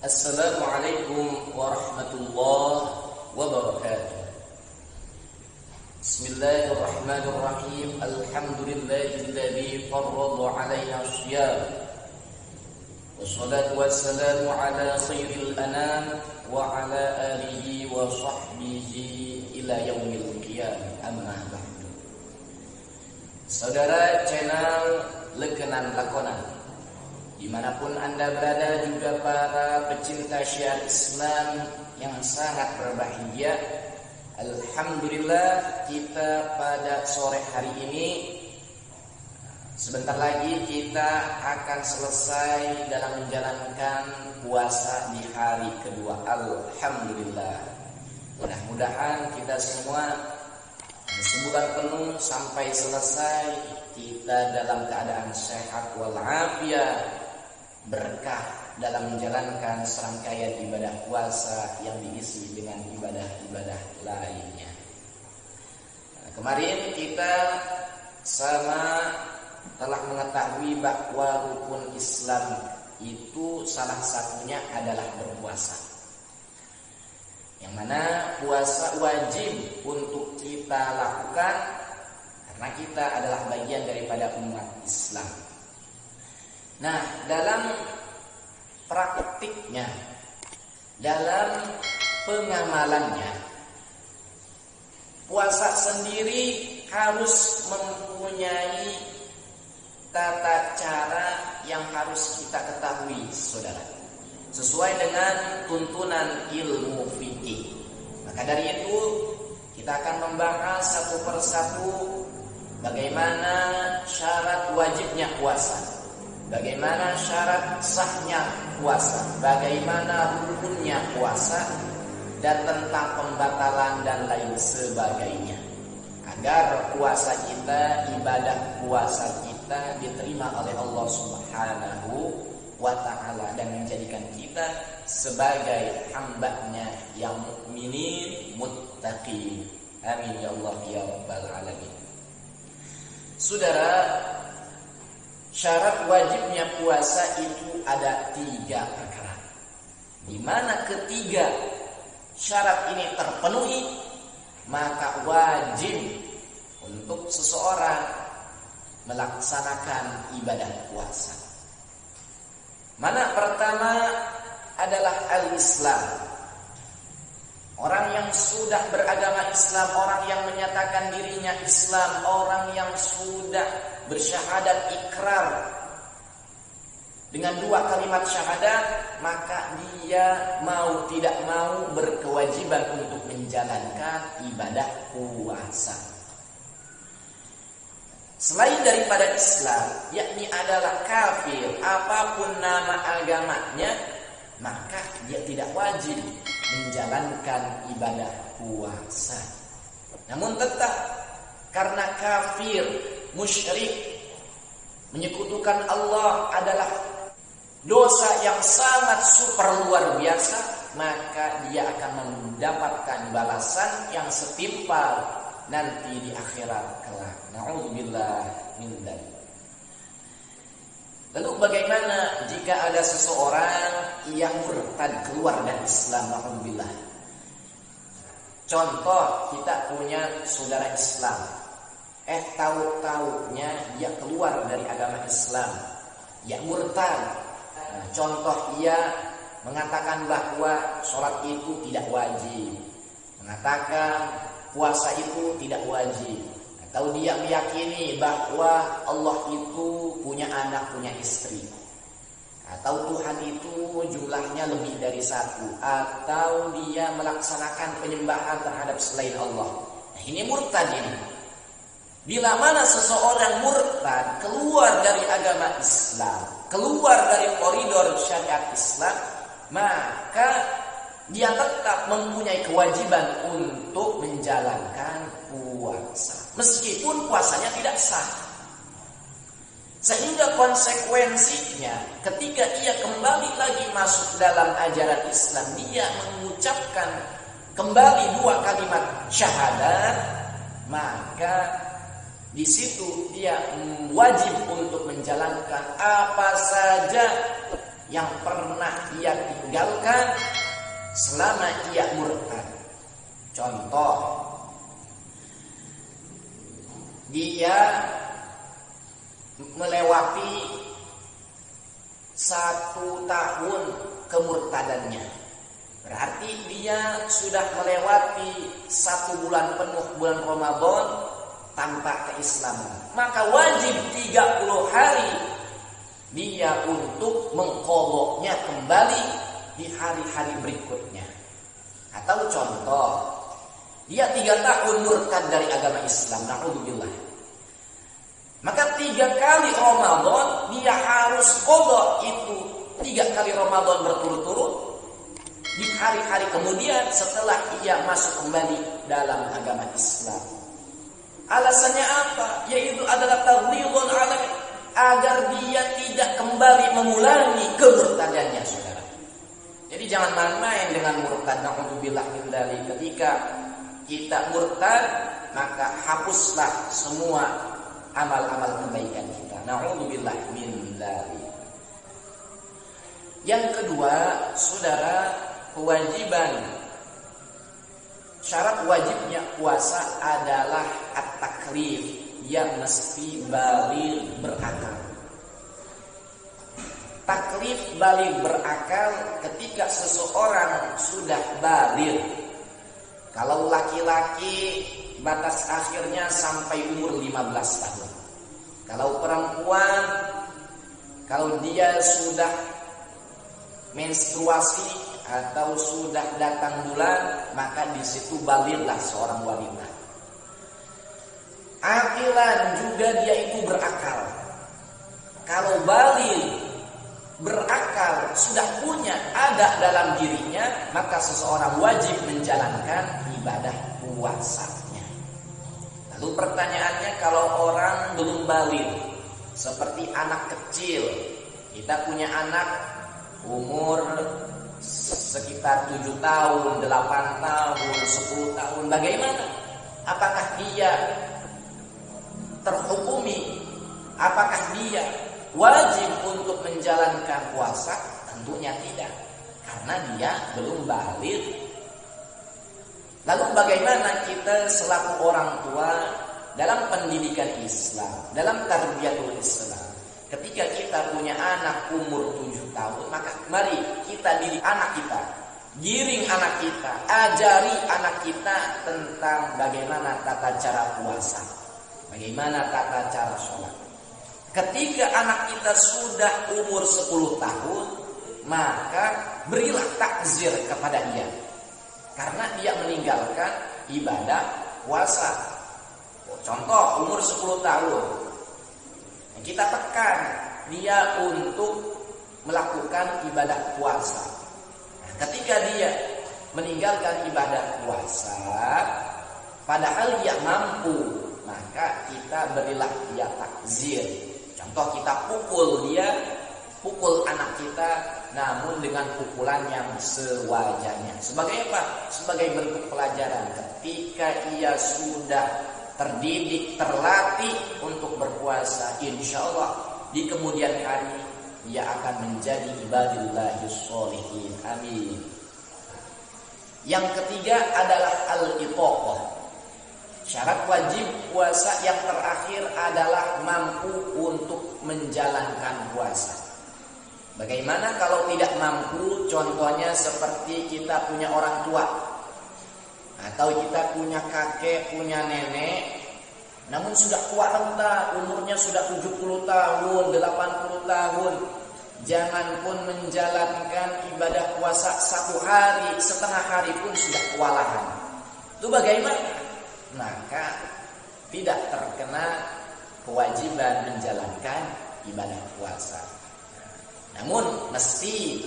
Assalamualaikum warahmatullahi wabarakatuh. Bismillahirrahmanirrahim. Alhamdulillahilladzi farrada 'alaina shiyam. Wassalatu wassalamu ala khairil anam wa ala alihi wa sahbihi ila yaumil qiyamah. Amma ba'du. Saudara channel Lekenan Lakonan, dimanapun Anda berada, juga para pecinta syiar Islam yang sangat berbahagia. Alhamdulillah, kita pada sore hari ini sebentar lagi kita akan selesai dalam menjalankan puasa di hari kedua. Alhamdulillah. Mudah-mudahan kita semua sebulan penuh sampai selesai kita dalam keadaan sehat walafiat, berkah dalam menjalankan serangkaian ibadah puasa yang diisi dengan ibadah-ibadah lainnya. Kemarin kita sama telah mengetahui bahwa rukun Islam itu salah satunya adalah berpuasa, yang mana puasa wajib untuk kita lakukan karena kita adalah bagian daripada umat Islam. Nah, dalam praktiknya, dalam pengamalannya, puasa sendiri harus mempunyai tata cara yang harus kita ketahui, saudara, sesuai dengan tuntunan ilmu fikih. Maka dari itu kita akan membahas satu persatu bagaimana syarat wajibnya puasa, bagaimana syarat sahnya puasa, bagaimana rukunnya puasa, dan tentang pembatalan dan lain sebagainya, agar puasa kita, ibadah puasa kita diterima oleh Allah Subhanahu wa ta'ala dan menjadikan kita sebagai hamba-Nya yang mukminin muttaqin. Amin ya Allah ya rabbal alamin. Saudara, syarat wajibnya puasa itu ada 3 perkara. Di mana ketiga syarat ini terpenuhi, maka wajib untuk seseorang melaksanakan ibadah puasa. Mana pertama adalah al-Islam. Orang yang sudah beragama Islam, orang yang menyatakan dirinya Islam, orang yang sudah bersyahadat ikrar dengan 2 kalimat syahadat, maka dia mau tidak mau berkewajiban untuk menjalankan ibadah puasa. Selain daripada Islam, yakni adalah kafir, apapun nama agamanya, maka dia tidak wajib menjalankan ibadah puasa. Namun tetap karena kafir, musyrik, menyekutukan Allah adalah dosa yang sangat super luar biasa, maka dia akan mendapatkan balasan yang setimpal nanti di akhirat kelak. Na'udzubillah min dzalik. Lalu bagaimana jika ada seseorang yang murtad, keluar dari Islam? Na'udzubillah. Contoh, kita punya saudara Islam, tahu-tahunya dia keluar dari agama Islam, ya murtad. Contoh, ia mengatakan bahwa sholat itu tidak wajib, mengatakan puasa itu tidak wajib, atau dia meyakini bahwa Allah itu punya anak, punya istri, atau Tuhan itu jumlahnya lebih dari 1, atau dia melaksanakan penyembahan terhadap selain Allah. Nah, ini murtad ini. Bila mana seseorang murtad, keluar dari agama Islam, keluar dari koridor syariat Islam, maka dia tetap mempunyai kewajiban untuk menjalankan puasa, meskipun puasanya tidak sah. Sehingga konsekuensinya ketika ia kembali lagi masuk dalam ajaran Islam, dia mengucapkan kembali 2 kalimat syahadat, maka di situ dia wajib untuk menjalankan apa saja yang pernah ia tinggalkan selama ia murtad. Contoh, dia melewati 1 tahun kemurtadannya, berarti dia sudah melewati 1 bulan penuh, bulan Ramadan, tanpa keislaman. Maka wajib 30 hari dia untuk mengqadhanya kembali di hari-hari berikutnya. Atau contoh, dia 3 tahun murtad dari agama Islam, na'udzubillah. Maka 3 kali Ramadan dia harus qadha itu 3 kali Ramadan berturut-turut di hari-hari kemudian setelah ia masuk kembali dalam agama Islam. Alasannya apa? Yaitu adalah taghlidun alaihi, agar dia tidak kembali mengulangi kemurtadannya, saudara. Jadi jangan main-main dengan murtad, na'udzubillah min dzalik. Ketika kita murtad, maka hapuslah semua amal-amal kebaikan kita. Na'udzubillah min dzalik. Yang kedua, saudara, kewajiban, syarat wajibnya puasa adalah at-taklif, yang mesti baligh berakal. Taklif baligh berakal ketika seseorang sudah baligh. Kalau laki-laki batas akhirnya sampai umur 15 tahun. Kalau perempuan, kalau dia sudah menstruasi atau sudah datang bulan, maka di situ balighlah seorang wanita. Akilan juga dia itu berakal. Kalau baligh berakal sudah punya ada dalam dirinya, maka seseorang wajib menjalankan ibadah puasanya. Lalu pertanyaannya, kalau orang belum baligh, seperti anak kecil, kita punya anak umur sekitar 7 tahun, 8 tahun, 10 tahun, bagaimana? Apakah dia terhukumi? Apakah dia wajib untuk menjalankan puasa? Tentunya tidak, karena dia belum baligh. Lalu bagaimana kita selaku orang tua dalam pendidikan Islam, dalam tarbiyatul Islam? Ketika kita punya anak umur 7 tahun, maka mari kita didik anak kita, giring anak kita, ajari anak kita tentang bagaimana tata cara puasa, bagaimana tata cara sholat. Ketika anak kita sudah umur 10 tahun, maka berilah takzir kepada dia, karena dia meninggalkan ibadah puasa. Contoh, umur 10 tahun, kita tekan dia untuk melakukan ibadah puasa. Ketika dia meninggalkan ibadah puasa, padahal dia mampu, maka kita berilah dia takzir. Contoh, kita pukul dia, pukul anak kita, namun dengan pukulan yang sewajarnya. Sebagai apa? Sebagai bentuk pelajaran. Ketika ia sudah terdidik, terlatih untuk berpuasa, insya Allah di kemudian hari ia akan menjadi ibadillahis sholihin. Amin. Yang ketiga adalah al-itaqah. Syarat wajib puasa yang terakhir adalah mampu untuk menjalankan puasa. Bagaimana kalau tidak mampu? Contohnya seperti kita punya orang tua, atau kita punya kakek, punya nenek, namun sudah tua renta, umurnya sudah 70 tahun, 80 tahun. Jangan pun menjalankan ibadah puasa 1 hari, setengah hari pun sudah kewalahan. Itu bagaimana? Maka tidak terkena kewajiban menjalankan ibadah puasa. Namun mesti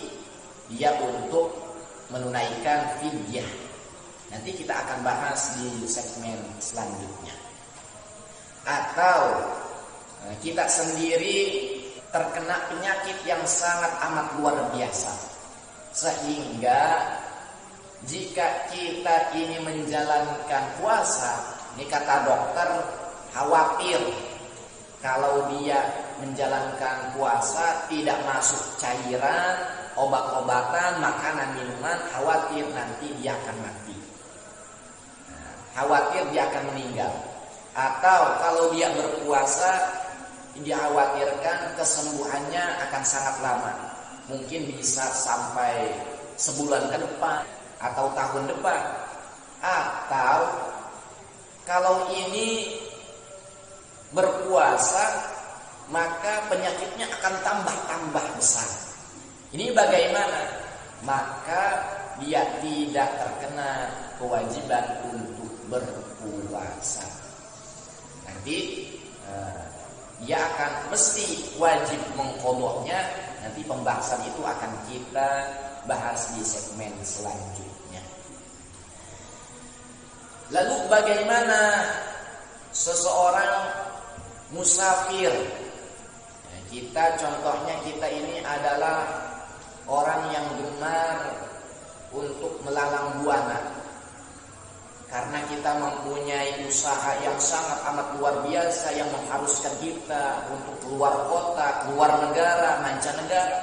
dia untuk menunaikan fidyah. Nanti kita akan bahas di segmen selanjutnya. Atau kita sendiri terkena penyakit yang sangat amat luar biasa, sehingga jika kita ini menjalankan puasa, ini kata dokter, khawatir kalau dia menjalankan puasa tidak masuk cairan, obat-obatan, makanan, minuman, khawatir nanti dia akan mati. Khawatir dia akan meninggal. Atau kalau dia berpuasa, dikhawatirkan kesembuhannya akan sangat lama. Mungkin bisa sampai sebulan ke depan atau tahun depan. Atau kalau ini berpuasa, maka penyakitnya akan tambah besar. Ini bagaimana? Maka dia tidak terkena kewajiban untuk berpuasa. Nanti dia akan mesti wajib mengqadhanya. Nanti pembahasan itu akan kita bahas di segmen selanjutnya. Lalu bagaimana seseorang musafir? Contohnya kita ini adalah orang yang gemar untuk melalang buana. Karena kita mempunyai usaha yang sangat amat luar biasa yang mengharuskan kita untuk keluar kota, keluar negara, mancanegara.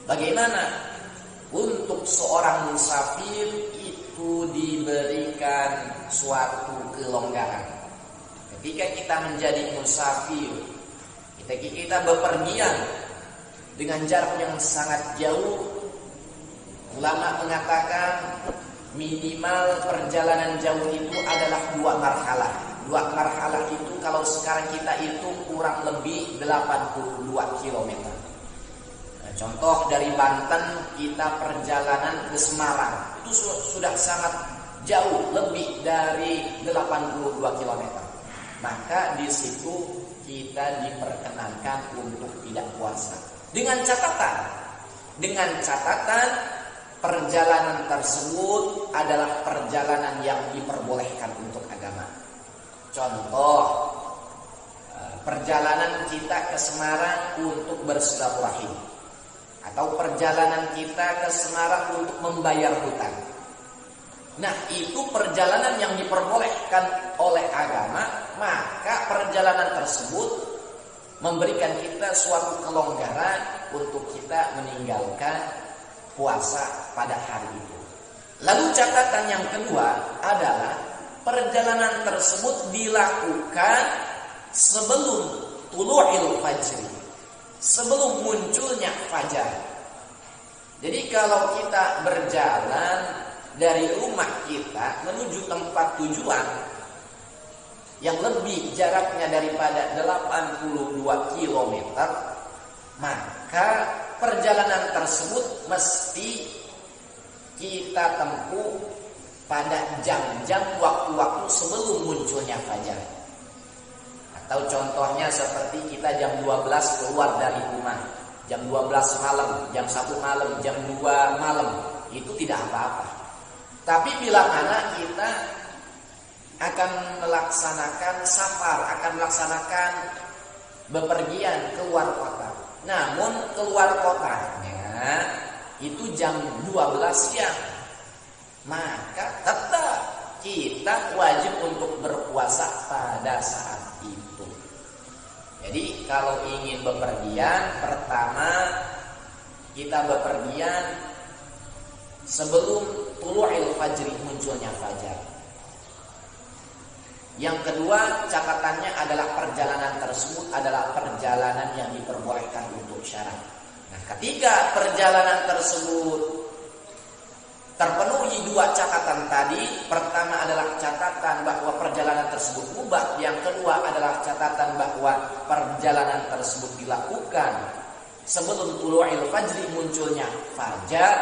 Bagaimana? Untuk seorang musafir itu diberikan suatu kelonggaran. Ketika kita menjadi musafir, ketika kita bepergian dengan jarak yang sangat jauh, ulama mengatakan minimal perjalanan jauh itu adalah 2 marhalah. 2 marhalah itu kalau sekarang kita hitung kurang lebih 82 km. Nah, contoh dari Banten kita perjalanan ke Semarang itu sudah sangat jauh, lebih dari 82 km. Maka di situ kita diperkenankan untuk tidak puasa. Dengan catatan perjalanan tersebut adalah perjalanan yang diperbolehkan untuk agama. Contoh, perjalanan kita ke Semarang untuk bersilaturahim, atau perjalanan kita ke Semarang untuk membayar hutang. Nah, itu perjalanan yang diperbolehkan oleh agama, maka perjalanan tersebut memberikan kita suatu kelonggaran untuk kita meninggalkan puasa pada hari itu. Lalu catatan yang kedua adalah perjalanan tersebut dilakukan sebelum tulu'il fajr, sebelum munculnya fajar. Jadi kalau kita berjalan dari rumah kita menuju tempat tujuan yang lebih jaraknya daripada 82 km, maka perjalanan tersebut mesti kita tempuh pada jam-jam waktu-waktu sebelum munculnya fajar. Atau contohnya seperti kita jam 12 keluar dari rumah, jam 12 malam, jam 1 malam, jam 2 malam, itu tidak apa-apa. Tapi bila mana kita akan melaksanakan safar, akan melaksanakan bepergian keluar kota, namun keluar kotanya itu jam 12 siang, maka tetap kita wajib untuk berpuasa pada saat itu. Jadi kalau ingin bepergian, pertama kita bepergian sebelum tulu'il fajri, munculnya fajar. Yang kedua, catatannya adalah perjalanan tersebut adalah perjalanan yang diperbolehkan untuk syarat. Nah, ketika perjalanan tersebut terpenuhi 2 catatan tadi, pertama adalah catatan bahwa perjalanan tersebut mubah, yang kedua adalah catatan bahwa perjalanan tersebut dilakukan sebelum tulu'il fajri, munculnya fajar,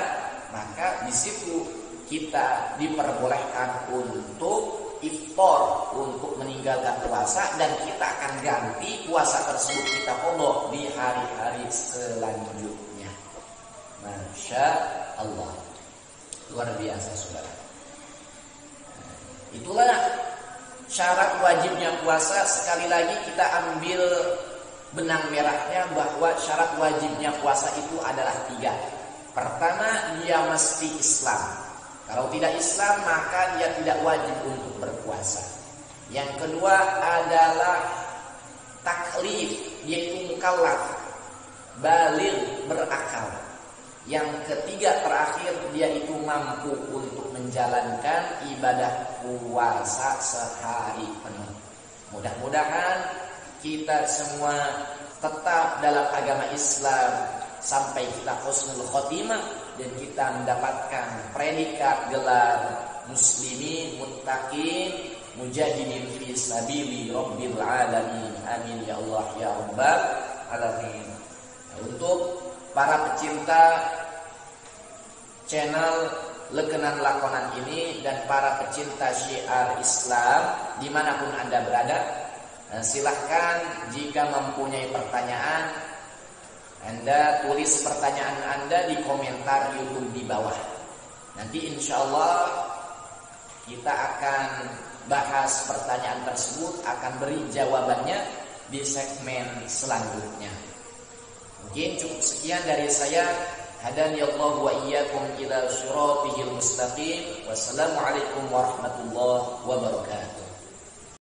maka di situ kita diperbolehkan untuk iftar, untuk meninggalkan puasa, dan kita akan ganti puasa tersebut kita qadha di hari-hari selanjutnya. Masya Allah, luar biasa saudara. Itulah syarat wajibnya puasa. Sekali lagi kita ambil benang merahnya bahwa syarat wajibnya puasa itu adalah 3. Pertama, dia mesti Islam. Kalau tidak Islam, maka dia tidak wajib untuk berpuasa. Yang kedua adalah taklif, yaitu mukallaf, baligh, berakal. Yang ketiga terakhir, dia itu mampu untuk menjalankan ibadah puasa sehari penuh. Mudah-mudahan kita semua tetap dalam agama Islam sampai kita husnul khotimah dan kita mendapatkan predikat gelar muslimin, muttaqin, mujahidin fi sabili rabbil alamin. Amin ya Allah ya rabbal alamin. Untuk para pecinta channel Lekenan Lakonan ini dan para pecinta syiar Islam dimanapun Anda berada, silahkan jika mempunyai pertanyaan, Anda tulis pertanyaan Anda di komentar YouTube di bawah. Nanti insya Allah kita akan bahas pertanyaan tersebut, akan beri jawabannya di segmen selanjutnya. Mungkin cukup sekian dari saya. Hadani Allah wa iyyakum ila siratal mustaqim. Wassalamualaikum warahmatullahi wabarakatuh.